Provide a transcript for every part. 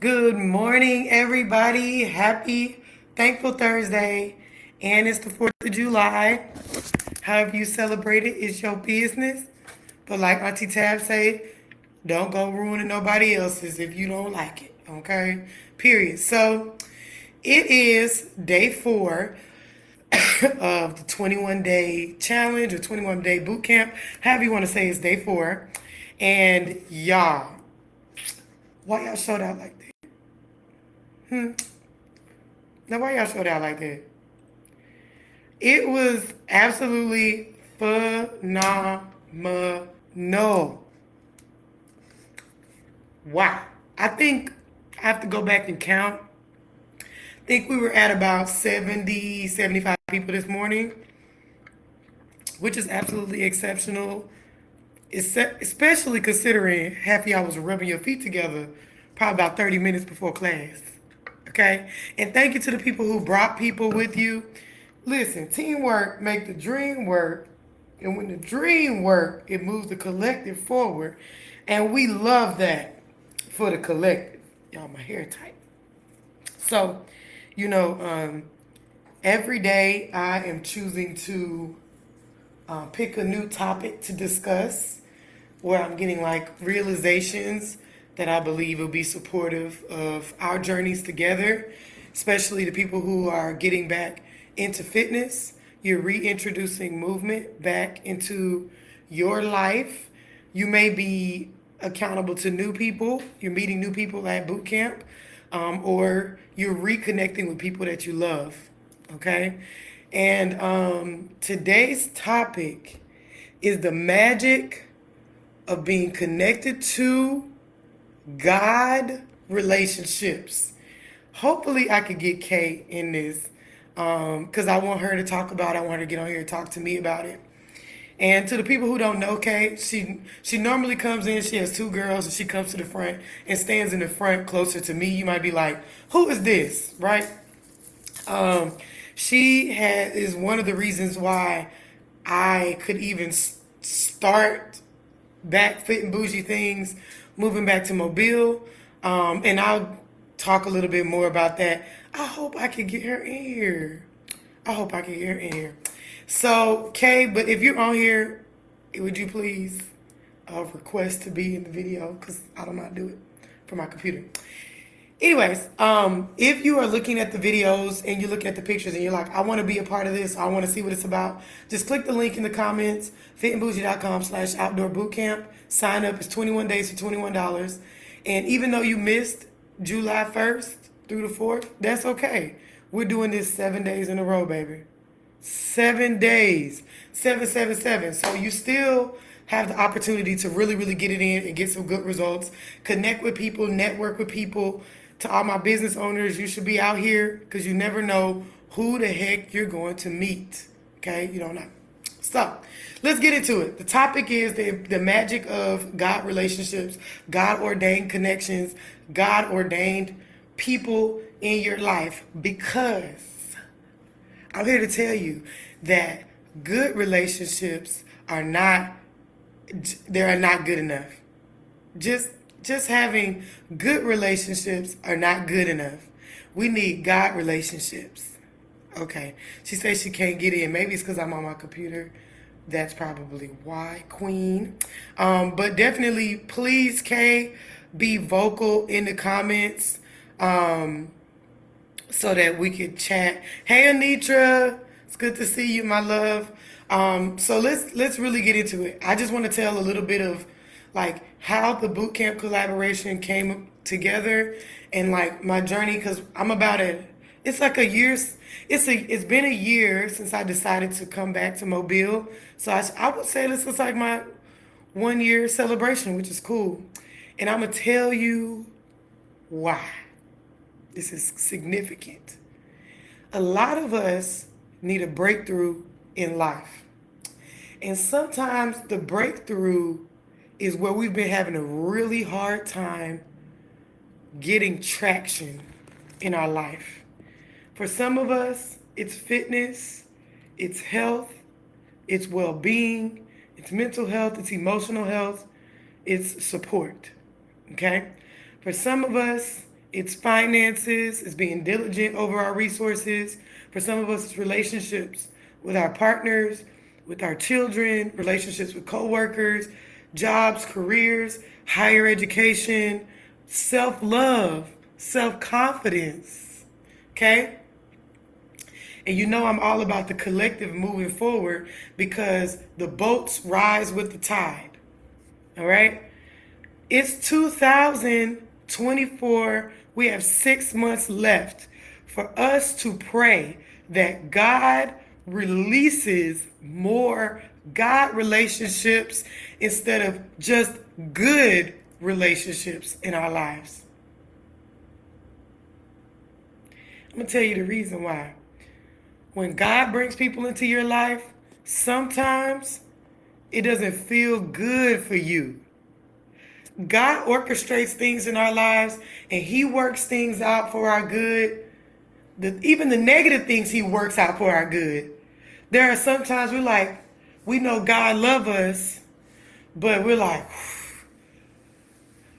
Good morning, everybody. Happy, thankful Thursday. And it's the 4th of July. However you celebrate it, it's your business. But like Auntie Tab say, don't go ruining nobody else's if you don't like it. Okay? Period. So it is day 4 of the 21-day challenge or 21-day boot camp. However you want to say it's day 4. And y'all, why y'all showed out like that? Now, why y'all showed out like that? It was absolutely phenomenal. Wow. I think I have to go back and count. I think we were at about 70, 75 people this morning, which is absolutely exceptional, especially considering half of y'all was rubbing your feet together probably about 30 minutes before class. Okay? And thank you to the people who brought people with you. Listen, teamwork make the dream work. And when the dream work, it moves the collective forward. And we love that for the collective. Y'all, my hair tight. So, you know, every day I am choosing to pick a new topic to discuss where I'm getting like realizations that I believe will be supportive of our journeys together, especially the people who are getting back into fitness. You're reintroducing movement back into your life. You may be accountable to new people. You're meeting new people at boot camp, or you're reconnecting with people that you love. Okay? And today's topic is the magic of being connected to God relationships. Hopefully, I could get Kay in this because I want her to talk about it. I want her to get on here and talk to me about it. And to the people who don't know Kay, she normally comes in. She has two girls, and she comes to the front and stands in the front closer to me. You might be like, "Who is this?" Right? Um, is one of the reasons why I could even start back fit and bougie things, moving back to Mobile. And I'll talk a little bit more about that. I hope I can get her in here. I hope I can get her in here. So, Kay, but if you're on here, would you please request to be in the video? Because I don't know how to do it from my computer. Anyways, if you are looking at the videos and you're looking at the pictures and you're like, I want to be a part of this, I want to see what it's about, just click the link in the comments, fitandbougie.com/outdoor bootcamp. Sign up. It's 21 days for $21. And even though you missed July 1st through the 4th, that's okay. We're doing this 7 days in a row, baby. 7 days. 777. So you still have the opportunity to really, really get it in and get some good results. Connect with people, network with people. To all my business owners, you should be out here because you never know who the heck you're going to meet. Okay? You don't know. So let's get into it. The topic is the magic of God relationships, God ordained connections, God ordained people in your life, because I'm here to tell you that good relationships are not good enough. Just just having good relationships are not good enough. We need God relationships. Okay. She says she can't get in. Maybe it's because I'm on my computer. That's probably why, Queen. But definitely, please, Kay, be vocal in the comments. So that we could chat. Hey, Anitra, it's good to see you, my love. So let's really get into it. I just want to tell a little bit of like how the boot camp collaboration came together and like my journey, because I'm about it. It's like a year. It's been a year since I decided to come back to Mobile. So I would say this is like my 1 year celebration, which is cool. And I'm gonna tell you why. This is significant. A lot of us need a breakthrough in life. And sometimes the breakthrough is where we've been having a really hard time getting traction in our life. For some of us, it's fitness, it's health, it's well being, it's mental health, it's emotional health, it's support. Okay? For some of us, It's finances, it's being diligent over our resources. For some of us, it's relationships with our partners, with our children, relationships with coworkers, jobs, careers, higher education, self-love, self-confidence. Okay? And you know I'm all about the collective moving forward because the boats rise with the tide. All right? It's 2024. We have 6 months left for us to pray that God releases more God relationships instead of just good relationships in our lives. I'm going to tell you the reason why. When God brings people into your life, sometimes it doesn't feel good for you. God orchestrates things in our lives and He works things out for our good. Even the negative things He works out for our good. There are sometimes we know God loves us, but we're like,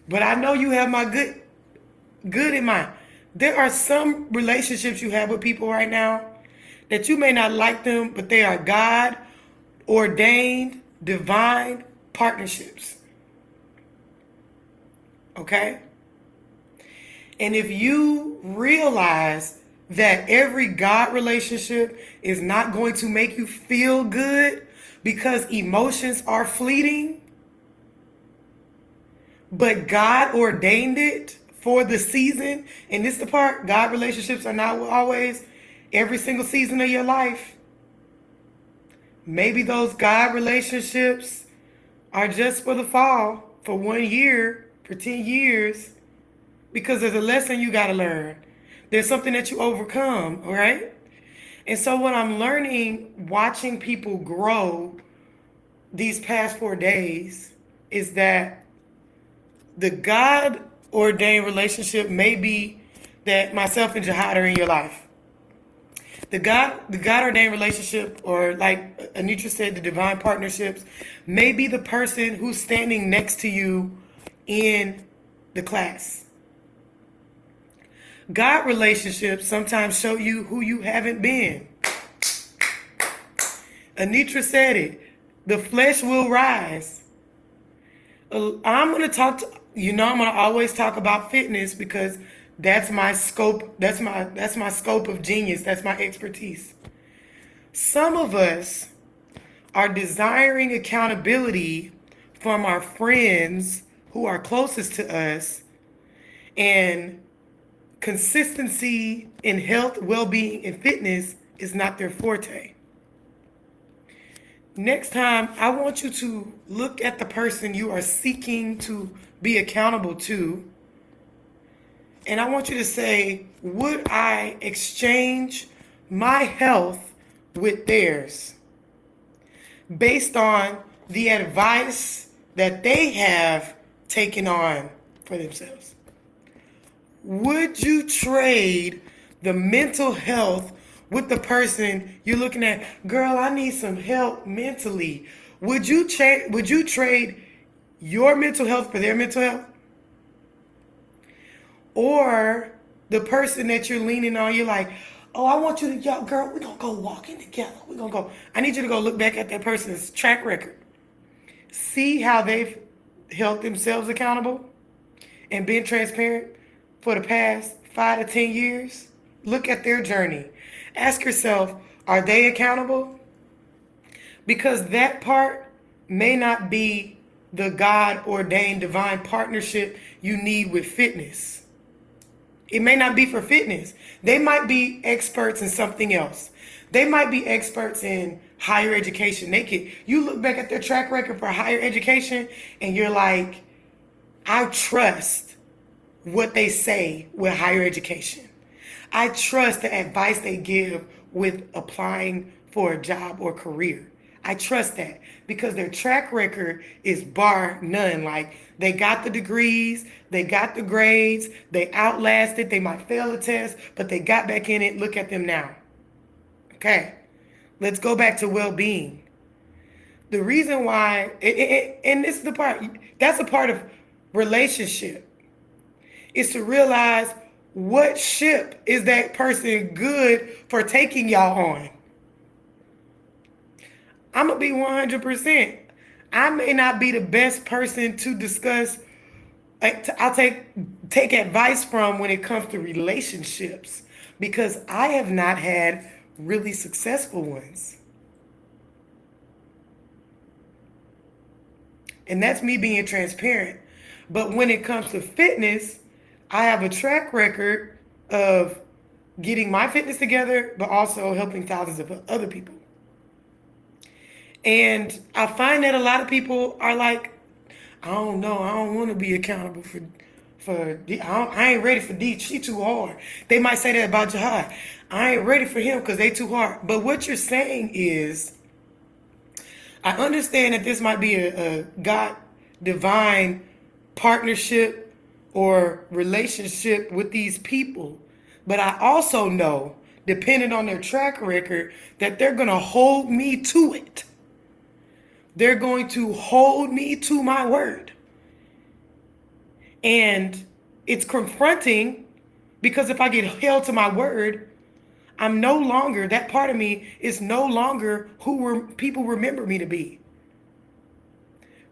but I know you have my good in mind. There are some relationships you have with people right now that you may not like them, but they are God ordained, divine partnerships. Okay? And if you realize that every God relationship is not going to make you feel good because emotions are fleeting, but God ordained it for the season, and this is the part, God relationships are not always every single season of your life. Maybe those God relationships are just for the fall, for 1 year, for 10 years, because there's a lesson you got to learn. There's something that you overcome, all right? And so what I'm learning, watching people grow these past 4 days, is that the God ordained relationship may be that myself and Jihad are in your life. The God ordained relationship, or like Anitra said, the divine partnerships, may be the person who's standing next to you in the class. God relationships sometimes show you who you haven't been. Anitra said it. The flesh will rise. I'm going to I'm going to always talk about fitness because that's my scope. That's my scope of genius. That's my expertise. Some of us are desiring accountability from our friends who are closest to us, and consistency in health, well-being, and fitness is not their forte. Next time, I want you to look at the person you are seeking to be accountable to, and I want you to say, would I exchange my health with theirs based on the advice that they have taken on for themselves? Would you trade the mental health with the person you're looking at? Girl, I need some help mentally. Would you trade your mental health for their mental health? Or the person that you're leaning on, you're like, oh, I want you to, yo, girl, we're going to go walking together. We're going to go. I need you to go look back at that person's track record. See how they've held themselves accountable and been transparent for the past 5 to 10 years. Look at their journey. Ask yourself, are they accountable? Because that part may not be the God-ordained divine partnership you need with fitness. It may not be for fitness. They might be experts in something else. They might be experts in higher education. You look back at their track record for higher education and you're like, I trust what they say with higher education. I trust the advice they give with applying for a job or career. I trust that because their track record is bar none. Like, they got the degrees, they got the grades, they outlasted, they might fail a test, but they got back in it. Look at them now. Okay, let's go back to well-being. The reason why, and this is the part, that's a part of relationship, is to realize what ship is that person good for taking y'all on? I'm going to be 100%. I may not be the best person to discuss, I'll take advice from when it comes to relationships, because I have not had really successful ones. And that's me being transparent. But when it comes to fitness, I have a track record of getting my fitness together, but also helping thousands of other people. And I find that a lot of people are like, I don't know, I don't want to be accountable for D. I ain't ready for D. She too hard. They might say that about Jihad. I ain't ready for him because they too hard. But what you're saying is, I understand that this might be a God divine partnership or relationship with these people. But I also know, depending on their track record, that they're going to hold me to it. They're going to hold me to my word. And it's confronting, because if I get held to my word, I'm no longer, that part of me is no longer who people remember me to be.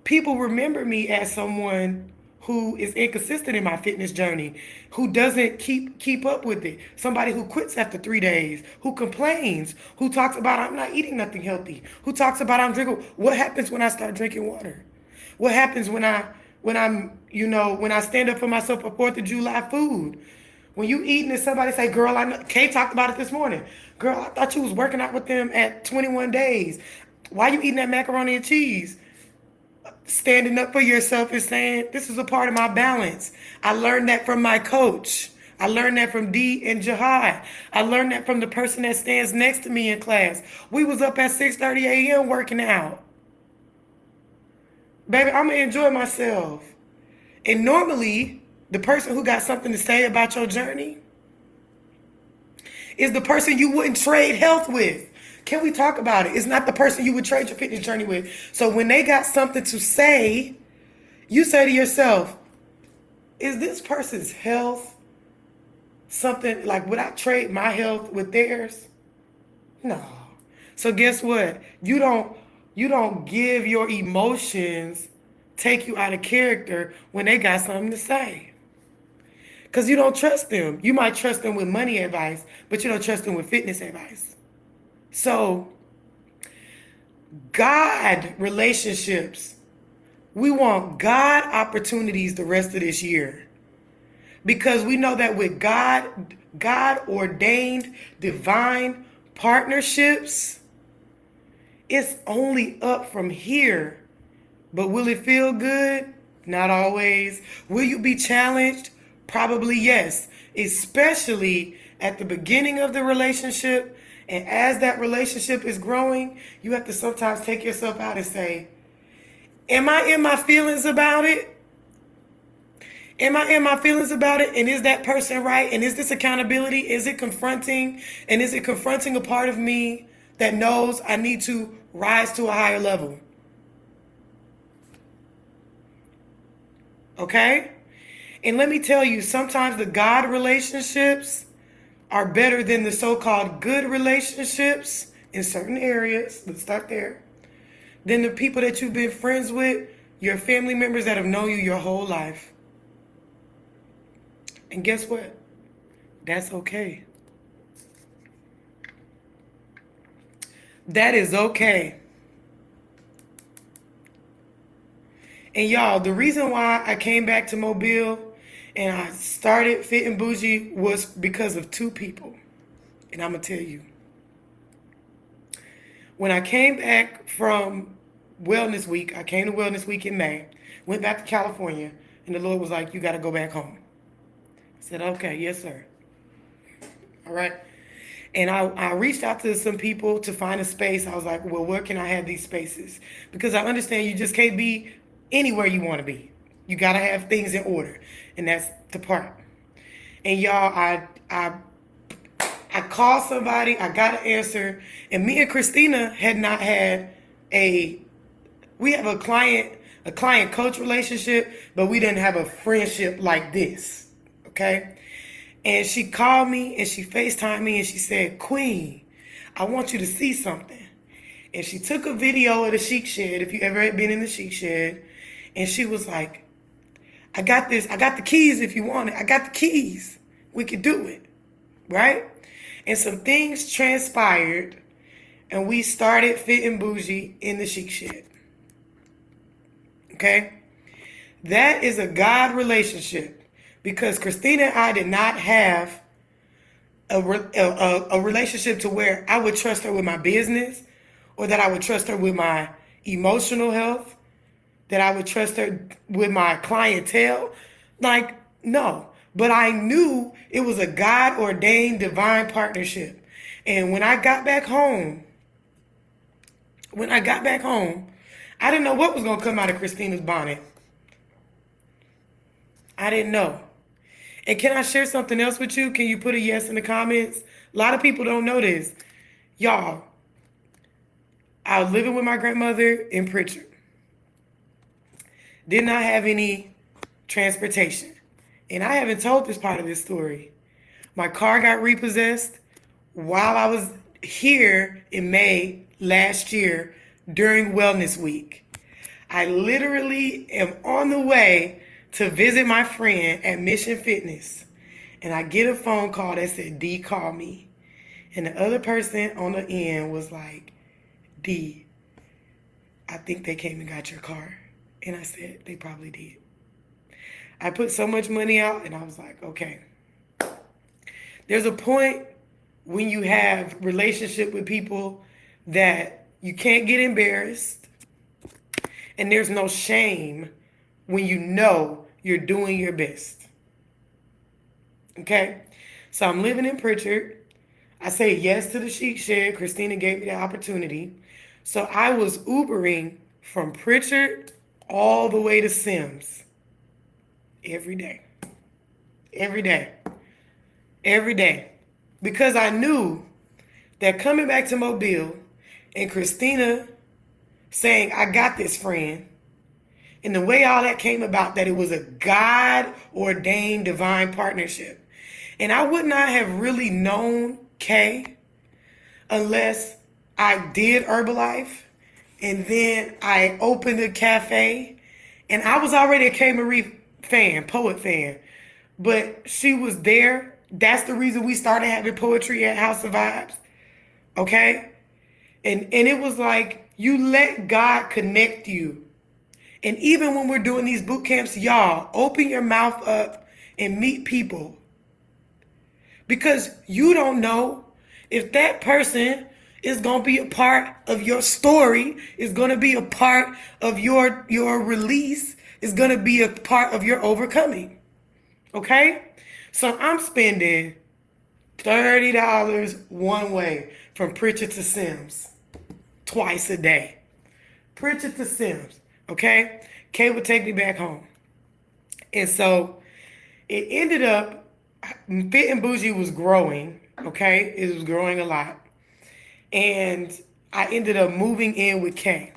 People remember me as someone who is inconsistent in my fitness journey, who doesn't keep up with it. Somebody who quits after 3 days, who complains, who talks about I'm not eating nothing healthy, who talks about I'm drinking. What happens when I start drinking water? What happens when I stand up for myself for 4th of July food? When you eating and somebody say, girl, I know, Kay talked about it this morning. Girl, I thought you was working out with them at 21 days. Why you eating that macaroni and cheese? Standing up for yourself and saying, this is a part of my balance. I learned that from my coach. I learned that from D and Jihad. I learned that from the person that stands next to me in class. We was up at 6:30 a.m. working out. Baby, I'm going to enjoy myself. And normally, the person who got something to say about your journey is the person you wouldn't trade health with. Can we talk about it? It's not the person you would trade your fitness journey with. So when they got something to say, you say to yourself, is this person's health something like, would I trade my health with theirs? No. So guess what? You don't give your emotions take you out of character when they got something to say. Because you don't trust them. You might trust them with money advice, but you don't trust them with fitness advice. So, God relationships, we want God opportunities the rest of this year. Because we know that with God ordained divine partnerships, it's only up from here. But will it feel good? Not always. Will you be challenged? Probably yes. Especially at the beginning of the relationship. And as that relationship is growing, you have to sometimes take yourself out and say, am I in my feelings about it? Am I in my feelings about it? And is that person right? And is this accountability? Is it confronting? And is it confronting a part of me that knows I need to rise to a higher level? Okay? And let me tell you, sometimes the God relationships are better than the so-called good relationships in certain areas. Let's start there. Than the people that you've been friends with, your family members that have known you your whole life. And guess what? That's okay. That is okay. And y'all, the reason why I came back to Mobile and I started Fit and Bougie was because of two people. And I'm going to tell you. When I came back from Wellness Week, I came to Wellness Week in May, went back to California, and the Lord was like, you got to go back home. I said, okay, yes, sir. All right. And I reached out to some people to find a space. I was like, well, where can I have these spaces? Because I understand you just can't be anywhere you want to be. You got to have things in order. And that's the part. And y'all, I called somebody, I got an answer, and me and Christina had not had we have a client coach relationship, but we didn't have a friendship like this. Okay? And she called me and she FaceTimed me and she said, Queen, I want you to see something. And she took a video of the Chic Shed, if you ever had been in the Chic Shed. And she was like, I got this. I got the keys if you want it. I got the keys. We could do it. Right? And some things transpired and we started Fit and Bougie in the Chic Shed. Okay? That is a God relationship because Christina and I did not have a relationship to where I would trust her with my business or that I would trust her with my emotional health, that I would trust her with my clientele. Like, no. But I knew it was a God ordained divine partnership. And when I got back home, I didn't know what was going to come out of Christina's bonnet. I didn't know. And can I share something else with you? Can you put a yes in the comments? A lot of people don't know this. Y'all, I was living with my grandmother in Pritchard. Did not have any transportation. And I haven't told this part of this story. My car got repossessed while I was here in May last year during Wellness Week. I literally am on the way to visit my friend at Mission Fitness. And I get a phone call that said, D, call me. And the other person on the end was like, D, I think they came and got your car. And I said, they probably did. I put so much money out and I was like, okay. There's a point when you have relationship with people that you can't get embarrassed. And there's no shame when you know you're doing your best. Okay? So I'm living in Pritchard. I say yes to the Chic Shed. Christina gave me the opportunity. So I was Ubering from Pritchard all the way to Sims. Every day. Every day. Every day. Because I knew that coming back to Mobile and Christina saying, I got this, friend, and the way all that came about, that it was a God-ordained divine partnership. And I would not have really known Kay unless I did Herbalife and then I opened a cafe. And I was already a Kay Marie fan, poet fan. But she was there. That's the reason we started having poetry at House of Vibes. Okay? And it was like, you let God connect you. And even when we're doing these boot camps, y'all, open your mouth up and meet people. Because you don't know if that person is going to be a part of your story, is going to be a part of your release, is going to be a part of your overcoming. Okay? So I'm spending $30 one way from Pritchard to Sims twice a day. Pritchard to Sims. Okay? Kay would take me back home. And so it ended up, Fit and Bougie was growing. Okay? It was growing a lot. And I ended up moving in with Kay.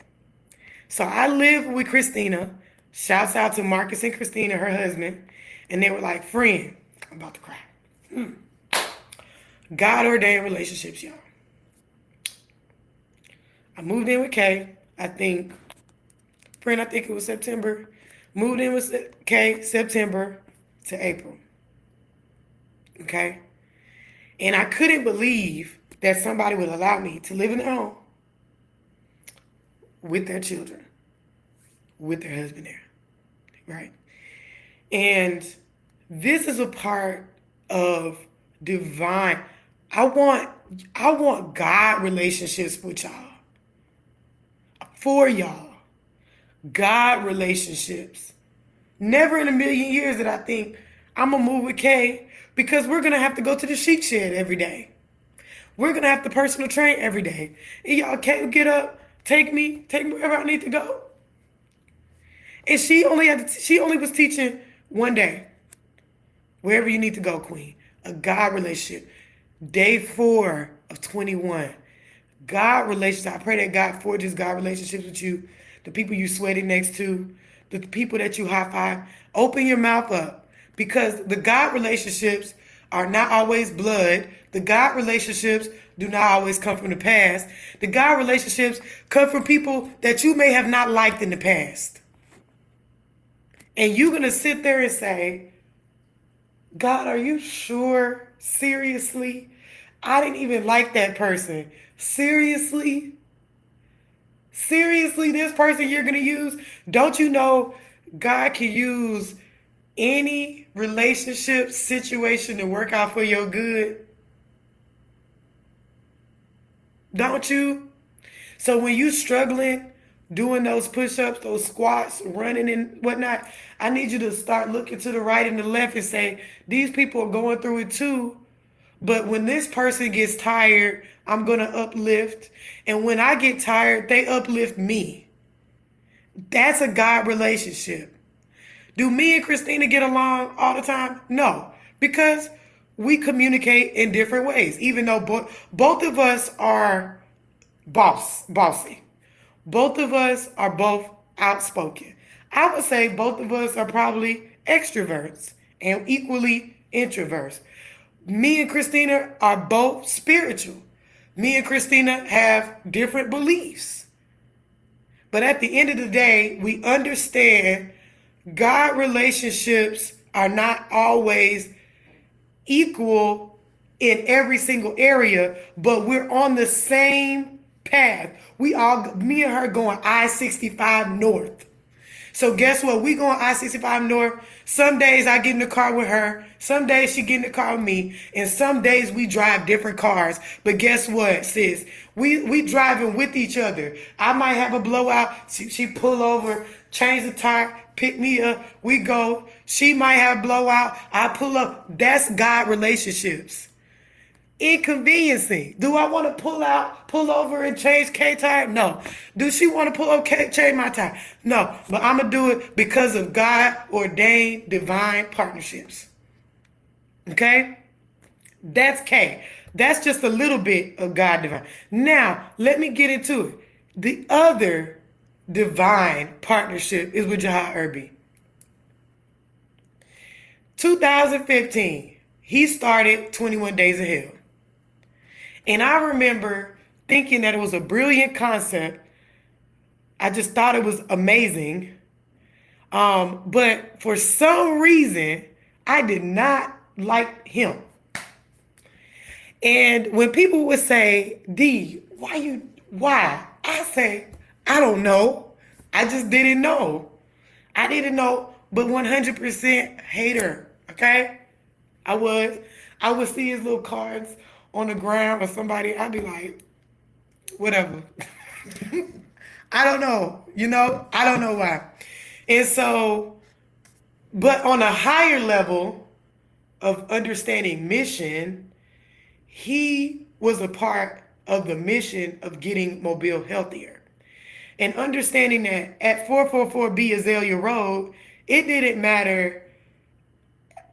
So I lived with Christina. Shouts out to Marcus and Christina, her husband. And they were like, friend, I'm about to cry. God ordained relationships, y'all. I moved in with Kay. I think it was September. Moved in with Kay, September to April. Okay? And I couldn't believe that somebody would allow me to live in their home with their children, with their husband there, right? And this is a part of divine. I want God relationships with y'all, for y'all. God relationships. Never in a million years did I think I'm gonna move with Kay because we're gonna have to go to the Chic Shed every day. We're going to have to personal train every day. And y'all can't get up, take me wherever I need to go. And she only was teaching one day. Wherever you need to go, Queen. A God relationship. Day 4 of 21. God relationship. I pray that God forges God relationships with you. The people you sweating next to. The people that you high five. Open your mouth up. Because the God relationships are not always blood. The God relationships do not always come from the past. The God relationships come from people that you may have not liked in the past. And you're going to sit there and say, God, are you sure? Seriously? I didn't even like that person. Seriously? Seriously, this person you're going to use? Don't you know God can use any relationship situation to work out for your good? Don't you? So when you struggling doing those push-ups, those squats, running and whatnot, I need you to start looking to the right and the left and say, these people are going through it too. But when this person gets tired, I'm going to uplift. And when I get tired, they uplift me. That's a God relationship. Do me and Christina get along all the time? No, because we communicate in different ways. Even though both of us are bossy. Both of us are both outspoken. I would say both of us are probably extroverts and equally introverts. Me and Christina are both spiritual. Me and Christina have different beliefs. But at the end of the day, we understand God relationships are not always equal in every single area, but we're on the same path. Me and her going I-65 north. So guess what? We going I-65 north. Some days I get in the car with her. Some days she get in the car with me. And some days we drive different cars. But guess what, sis? We driving with each other. I might have a blowout. She pull over, change the tire, pick me up. We go. She might have a blowout. I pull up. That's God relationships. Inconveniencing. Do I want to pull over and change K tire? No. Do she want to pull up, change my tire? No. But I'm going to do it because of God ordained divine partnerships. Okay? That's K. That's just a little bit of God divine. Now, let me get into it. The other divine partnership is with Jahad Irby. 2015, he started 21 Days of Hell. And I remember thinking that it was a brilliant concept. I just thought it was amazing. But for some reason, I did not like him. And when people would say, D, why? I say, I don't know. I just didn't know. I didn't know, but 100% hater, okay? I would see his little cards on the ground or somebody, I'd be like, whatever. I don't know, I don't know why. And so, but on a higher level of understanding mission, he was a part of the mission of getting Mobile healthier. And understanding that at 444B Azalea Road, it didn't matter.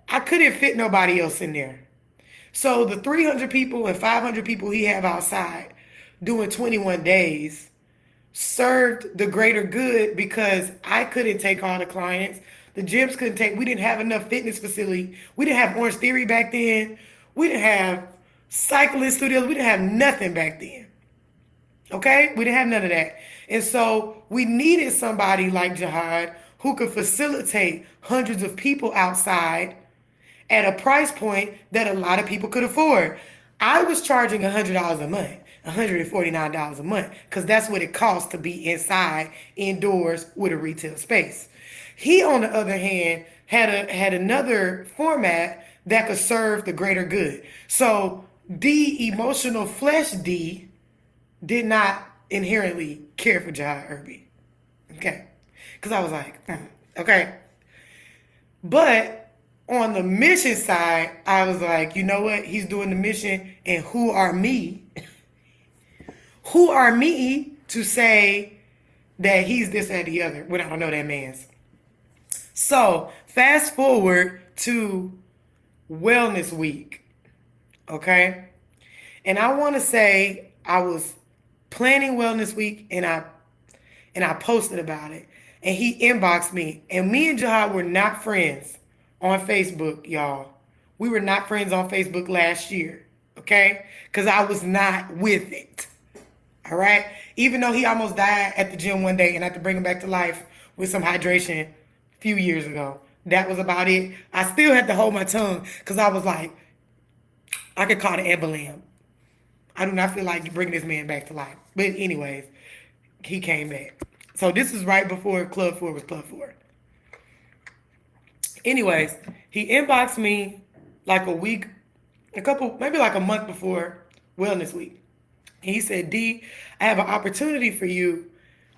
I couldn't fit nobody else in there. So the 300 people and 500 people he have outside doing 21 days served the greater good because I couldn't take all the clients. The gyms couldn't take, we didn't have enough fitness facility. We didn't have Orange Theory back then. We didn't have cycling studios. We didn't have nothing back then. Okay? We didn't have none of that. And so we needed somebody like Jahad who could facilitate hundreds of people outside at a price point that a lot of people could afford. I was charging $100 a month, $149 a month, because that's what it costs to be inside, indoors, with a retail space. He, on the other hand, had another format that could serve the greater good. So D, emotional flesh D, did not inherently care for Jahad Irby. Okay. Because I was like, okay. But on the mission side, I was like, you know what? He's doing the mission, and who are me? Who are me to say that he's this and the other when I don't know that man's? So fast forward to Wellness Week, okay? And I want to say I was planning Wellness Week, and I posted about it, and he inboxed me, and me and Jahad were not friends on Facebook, y'all. We were not friends on Facebook last year, okay? Because I was not with it. All right? Even though he almost died at the gym one day and I had to bring him back to life with some hydration a few years ago. That was about it. I still had to hold my tongue because I was like, I could call the ambulance. I do not feel like bringing this man back to life. But anyways, he came back. So this is right before Club 4 was Club 4. Anyways, he inboxed me like maybe like a month before Wellness Week. And he said, D, I have an opportunity for you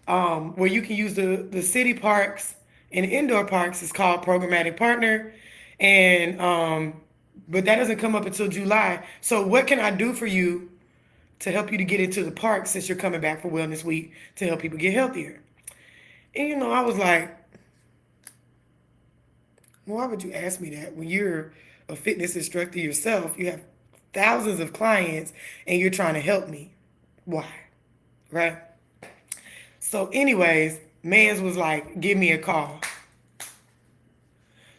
where you can use the city parks and indoor parks. It's called Programmatic Partner. And but that doesn't come up until July. So what can I do for you to help you to get into the park since you're coming back for Wellness Week to help people get healthier? And I was like, why would you ask me that when you're a fitness instructor yourself? You have thousands of clients and you're trying to help me. Why? Right? So anyways, Mans was like, give me a call.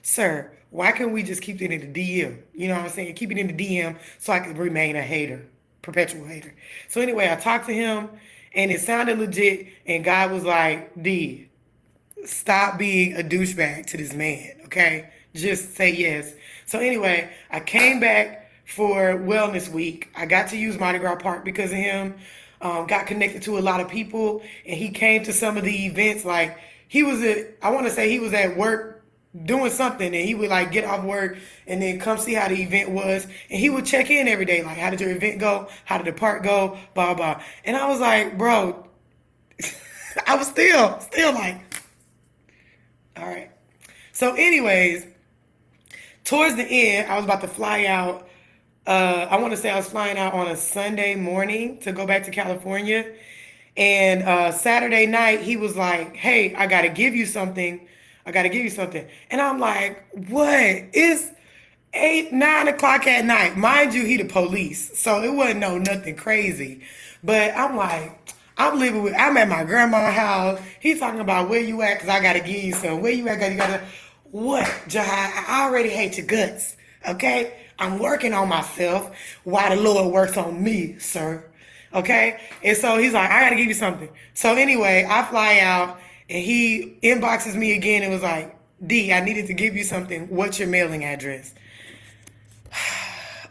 Sir, why can't we just keep it in the DM? You know what I'm saying? Keep it in the DM so I can remain a hater, perpetual hater. So anyway, I talked to him and it sounded legit. And God was like, D, stop being a douchebag to this man, okay? Just say yes. So anyway, I came back for Wellness Week. I got to use Mardi Gras Park because of him. Got connected to a lot of people, and he came to some of the events. Like I want to say he was at work doing something, and he would like get off work and then come see how the event was, and he would check in every day, like, how did your event go? How did the park go? Blah blah. And I was like, bro, I was still like, all right. So anyways, towards the end, I was about to fly out. I want to say I was flying out on a Sunday morning to go back to California. And Saturday night, he was like, hey, I got to give you something. I got to give you something. And I'm like, what? It's 9 o'clock at night. Mind you, he the police. So it wasn't nothing crazy. But I'm like, I'm at my grandma's house. He's talking about where you at because I got to give you some. Where you at? You got to. What, Jahai? I already hate your guts, okay? I'm working on myself while the Lord works on me, sir, okay? And so he's like, I got to give you something. So anyway, I fly out, and he inboxes me again and was like, D, I needed to give you something. What's your mailing address?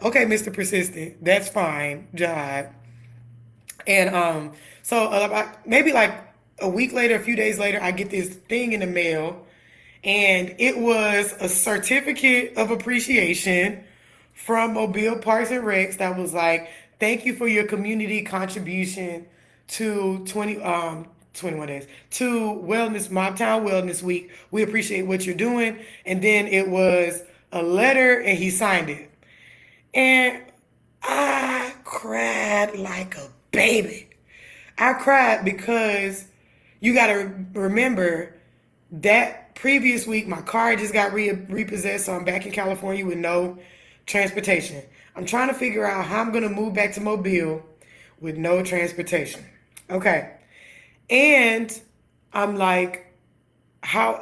Okay, Mr. Persistent, that's fine, Jahai. And so maybe like a week later, a few days later, I get this thing in the mail. And it was a certificate of appreciation from Mobile Parks and Recs that was like, thank you for your community contribution to 21 days, to Mobtown Wellness Week. We appreciate what you're doing. And then it was a letter and he signed it. And I cried like a baby. I cried because you got to remember that previous week, my car just got repossessed, so I'm back in California with no transportation. I'm trying to figure out how I'm going to move back to Mobile with no transportation. Okay. And I'm like,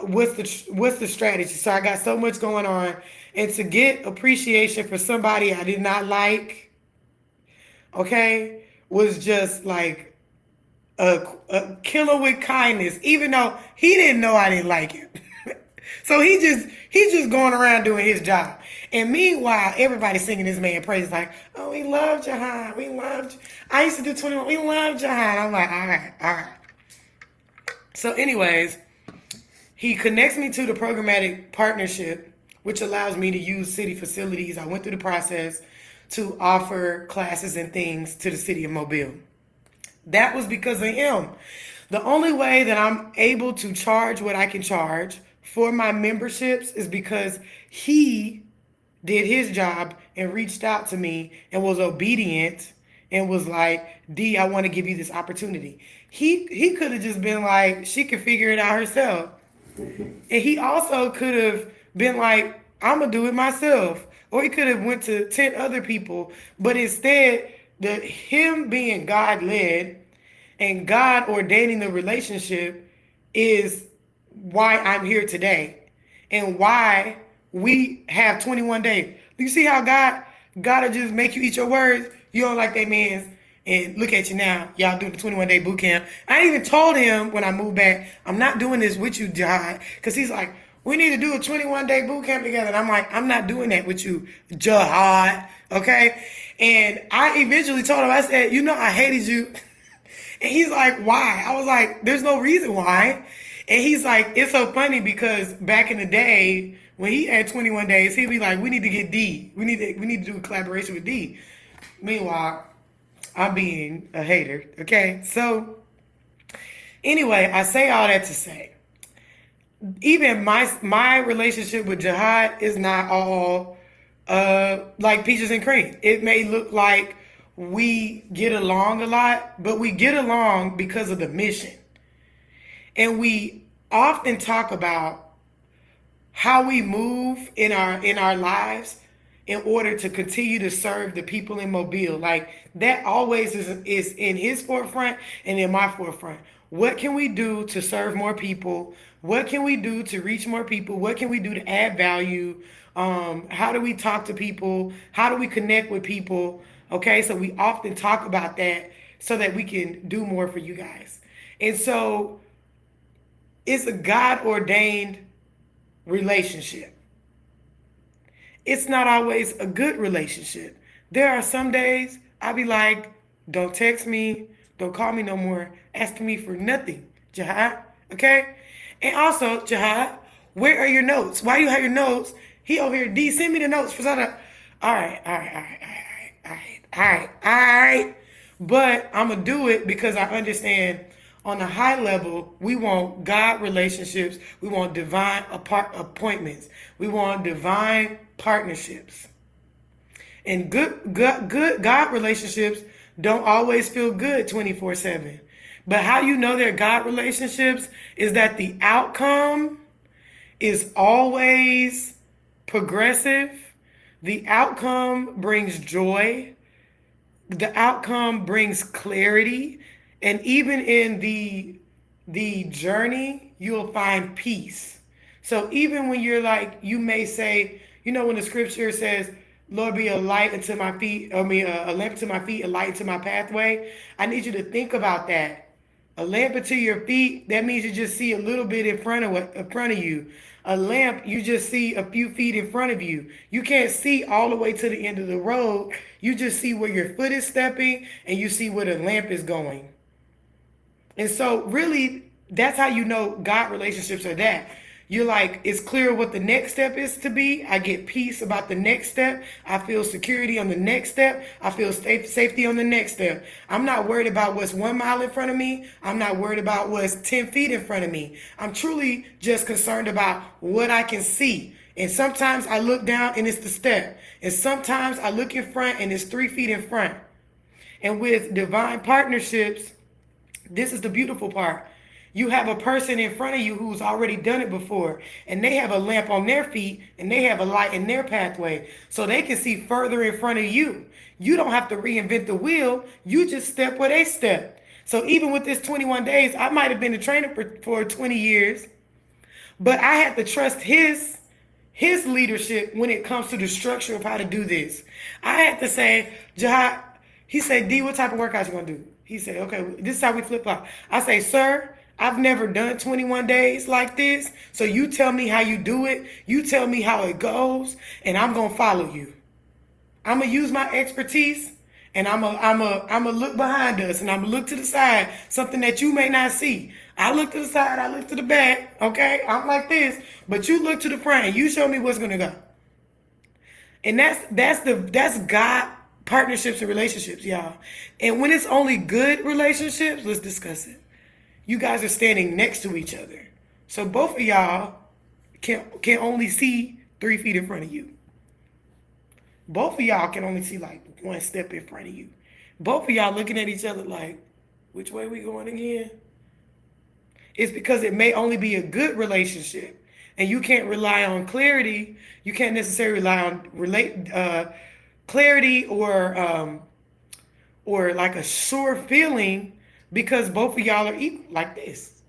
what's the strategy? So I got so much going on, and to get appreciation for somebody I did not like, okay, was just like a killer with kindness, even though he didn't know I didn't like him. So he's just going around doing his job. And meanwhile, everybody's singing this man praise like, oh, we love Jahai. We loved. I used to do 21. We love Jahai. And I'm like, all right. So anyways, he connects me to the programmatic partnership, which allows me to use city facilities. I went through the process to offer classes and things to the city of Mobile. That was because of him. The only way that I'm able to charge what I can charge for my memberships is because he did his job and reached out to me and was obedient and was like, D, I want to give you this opportunity. He could have just been like, she could figure it out herself. And he also could have been like, I'm going to do it myself. Or he could have went to 10 other people. But instead, him being God-led and God ordaining the relationship is why I'm here today and why we have 21 days. Do you see how God will just make you eat your words? You don't like that man's, and look at you now. Y'all doing the 21-day boot camp. I even told him when I moved back, I'm not doing this with you, Jihad. Because he's like, we need to do a 21-day boot camp together. And I'm like, I'm not doing that with you, Jihad. Okay? And I eventually told him, I said, I hated you. And he's like, why? I was like, there's no reason why. And he's like, it's so funny because back in the day, when he had 21 days, he'd be like, we need to get D. We need to do a collaboration with D. Meanwhile, I'm being a hater. Okay? So anyway, I say all that to say, even my relationship with Jihad is not all like peaches and cream. It may look like we get along a lot, but we get along because of the mission. And we often talk about how we move in our lives in order to continue to serve the people in Mobile. Like that always is in his forefront and in my forefront. What can we do to serve more people? What can we do to reach more people? What can we do to add value? How do we talk to people? How do we connect with people? Okay, so we often talk about that so that we can do more for you guys. And so it's a God ordained relationship. It's not always a good relationship. There are some days I'll be like, don't text me, don't call me no more, asking me for nothing, Jihad. Okay? And also, Jihad, where are your notes? Why you have your notes? He over here, D, send me the notes for something. All right. But I'm going to do it because I understand on a high level, we want God relationships. We want divine appointments. We want divine partnerships. And good God relationships don't always feel good 24/7. But how you know they're God relationships is that the outcome is always progressive. The outcome brings joy. The outcome brings clarity. And even in the journey, you'll find peace. So even when you're like, you may say, when the scripture says, Lord, be a light unto my feet, a lamp to my feet, a light into my pathway. I need you to think about that. A lamp unto your feet, that means you just see a little bit in front of you. A lamp, you just see a few feet in front of you. You can't see all the way to the end of the road. You just see where your foot is stepping and you see where the lamp is going. And so really, that's how you know God relationships are that. You're like, it's clear what the next step is to be. I get peace about the next step. I feel security on the next step. I feel safety on the next step. I'm not worried about what's 1 mile in front of me. I'm not worried about what's 10 feet in front of me. I'm truly just concerned about what I can see. And sometimes I look down and it's the step. And sometimes I look in front and it's 3 feet in front. And with divine partnerships, this is the beautiful part. You have a person in front of you who's already done it before, and they have a lamp on their feet, and they have a light in their pathway, so they can see further in front of you. You don't have to reinvent the wheel. You just step where they step. So even with this 21 days, I might have been a trainer for 20 years, but I had to trust his leadership when it comes to the structure of how to do this. I had to say, Jihad, he said, D, what type of workouts you going to do? He said, okay, this is how we flip-flop. I say, sir, I've never done 21 days like this. So you tell me how you do it. You tell me how it goes, and I'm going to follow you. I'm going to use my expertise, and I'm going to look behind us, and I'm going to look to the side, something that you may not see. I look to the side, I look to the back, okay? I'm like this, but you look to the front, and you show me what's going to go. And that's God partnerships and relationships, y'all. And when it's only good relationships, let's discuss it. You guys are standing next to each other. So both of y'all can only see 3 feet in front of you. Both of y'all can only see like 1 step in front of you. Both of y'all looking at each other like, which way we going again? It's because it may only be a good relationship. And you can't rely on clarity. You can't necessarily rely on clarity or like a sure feeling, because both of y'all are equal, like this,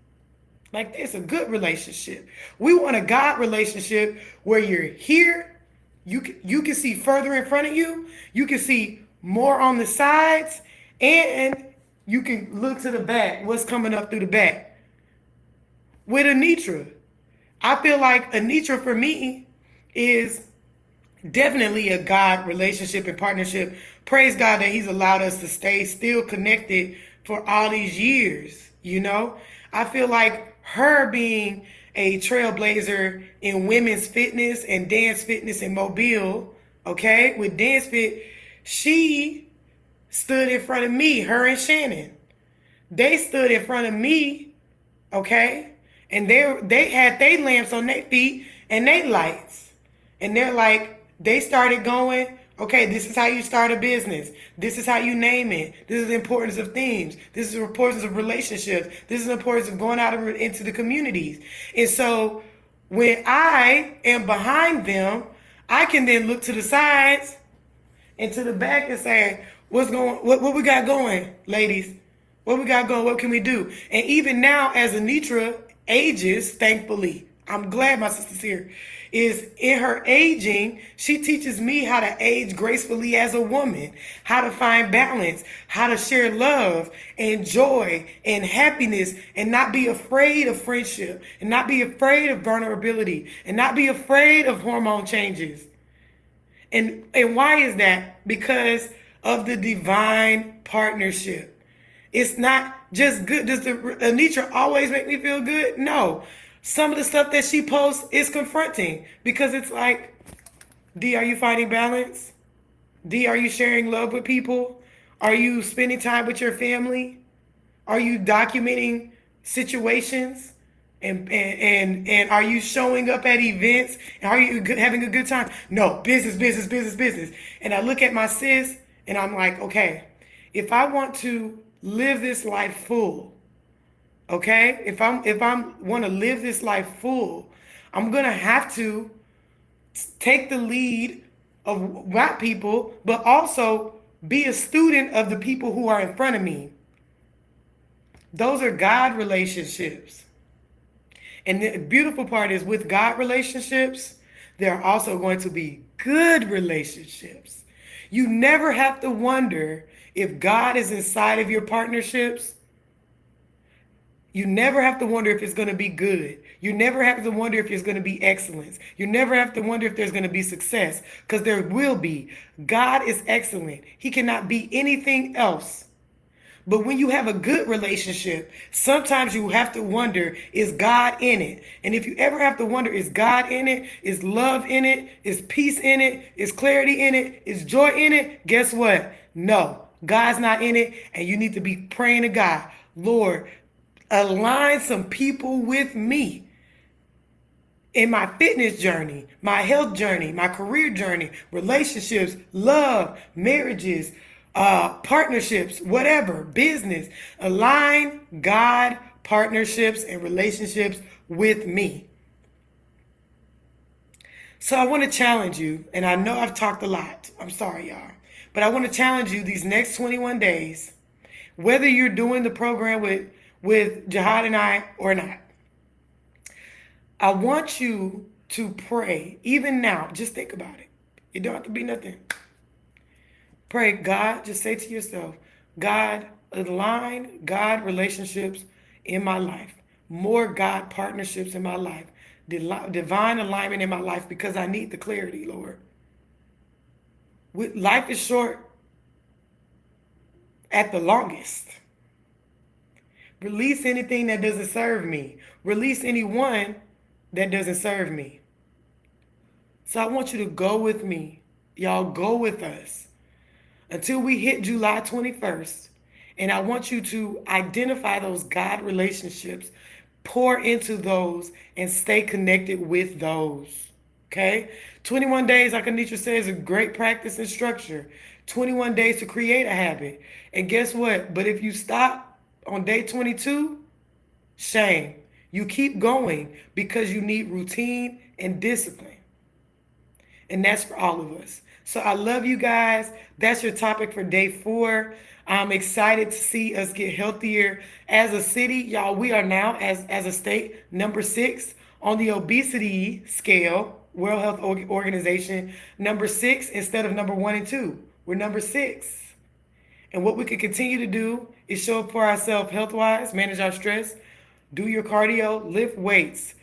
a good relationship. We want a God relationship where you're here You can see further in front of you. You can see more on the sides, and you can look to the back. What's coming up through the back with Anitra? I feel like Anitra for me is definitely a God relationship and partnership. Praise God that He's allowed us to stay still connected for all these years. I feel like her being a trailblazer in women's fitness and dance fitness in Mobile, okay, with Dance Fit, she stood in front of me, her and Shannon. They stood in front of me, okay, and they had their lamps on their feet and they lights. And they're like, they started going, okay, this is how you start a business. This is how you name it. This is the importance of themes. This is the importance of relationships. This is the importance of going out into the communities. And so when I am behind them, I can then look to the sides and to the back and say, what we got going, ladies? What we got going? What can we do? And even now, as Anitra ages, thankfully, I'm glad my sister's here, is in her aging, she teaches me how to age gracefully as a woman, how to find balance, how to share love and joy and happiness and not be afraid of friendship and not be afraid of vulnerability and not be afraid of hormone changes. And why is that? Because of the divine partnership. It's not just good. Does Anitra always make me feel good? No. Some of the stuff that she posts is confronting because it's like, D, are you finding balance? D, are you sharing love with people? Are you spending time with your family? Are you documenting situations? And are you showing up at events? Are you having a good time? No, business, business, business, business. And I look at my sis and I'm like, okay, if I want to live this life full, okay, if I'm want to live this life full, I'm gonna have to take the lead of black people, but also be a student of the people who are in front of me. Those are God relationships. And the beautiful part is with God relationships, there are also going to be good relationships. You never have to wonder if God is inside of your partnerships. You never have to wonder if it's going to be good. You never have to wonder if there's going to be excellence. You never have to wonder if there's going to be success, because there will be. God is excellent. He cannot be anything else. But when you have a good relationship, sometimes you have to wonder, is God in it? And if you ever have to wonder, is God in it? Is love in it? Is peace in it? Is clarity in it? Is joy in it? Guess what? No, God's not in it. And you need to be praying to God, Lord, align some people with me in my fitness journey, my health journey, my career journey, relationships, love, marriages, partnerships, whatever, business. Align God partnerships and relationships with me. So I want to challenge you, and I know I've talked a lot. I'm sorry, y'all. But I want to challenge you these next 21 days, whether you're doing the program with Jihad and I or not. I want you to pray, even now, just think about it. You don't have to be nothing. Pray, God, just say to yourself, God, align God relationships in my life, more God partnerships in my life, divine alignment in my life, because I need the clarity, Lord. Life is short at the longest. Release anything that doesn't serve me. Release anyone that doesn't serve me. So I want you to go with me. Y'all go with us until we hit July 21st. And I want you to identify those God relationships, pour into those, and stay connected with those. Okay? 21 days, like Anitra says, is a great practice and structure. 21 days to create a habit. And guess what? But if you stop on day 22, shame. You keep going because you need routine and discipline. And that's for all of us. So I love you guys. That's your topic for day 4. I'm excited to see us get healthier as a city. Y'all, we are now, as a state, number 6 on the obesity scale. World Health Organization, number 6 instead of number 1 and 2. We're number 6. And what we can continue to do is show up for ourselves health wise, manage our stress, do your cardio, lift weights,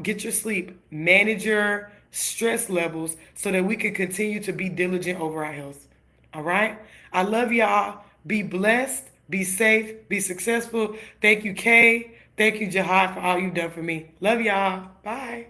get your sleep, manage your stress levels so that we can continue to be diligent over our health. All right? I love y'all. Be blessed, be safe, be successful. Thank you, Kay. Thank you, Jihad, for all you've done for me. Love y'all. Bye.